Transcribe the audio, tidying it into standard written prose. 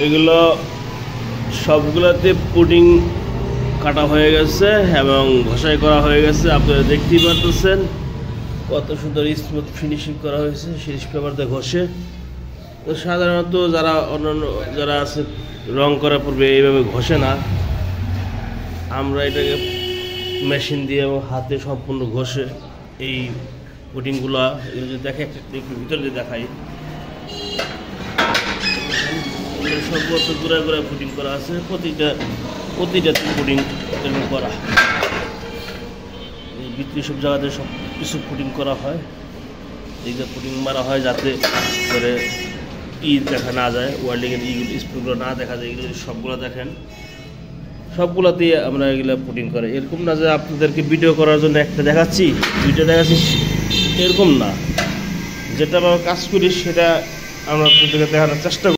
এগুলো সবগুলোতে পুডিং কাটা হয়ে গেছে এবং ঘষাই করা হয়ে গেছে। আপনারা দেখতেই পারতেছেন কত সুন্দর স্মুথ ফিনিশিং করা হয়েছে সিরিজ পেপার দিয়ে ঘষে। তো সাধারণত যারা আছে রং করার পূর্বে এইভাবে ঘষে না, আমরা এটাকে মেশিন দিয়ে এবং হাতে সম্পূর্ণ ঘষে এই পুডিংগুলো এগুলো যদি দেখে একটু ভিতরে দিয়ে দেখাই, সর্বত্র গুঁড়া গুঁড়া পুডিং করা আছে। প্রতিটা পুডিং এরকম করা, এই ভিতরে সব জায়গাতে সব কিছু পুডিং করা হয়। এইগুলো পুডিং মারা হয় যাতে করে দেখা না যায়, ওয়ার্ল্ডিংয়ের স্প্রুগুলো না দেখা যায়। এগুলো সবগুলো দেখেন, সবগুলোতেই আমরা এগুলো পুডিং করে। এরকম না যে আপনাদেরকে ভিডিও করার জন্য একটা দেখাচ্ছি এরকম না। যেটা আমরা কাজ করি সেটা আমরা আপনাদেরকে দেখানোর চেষ্টা করি।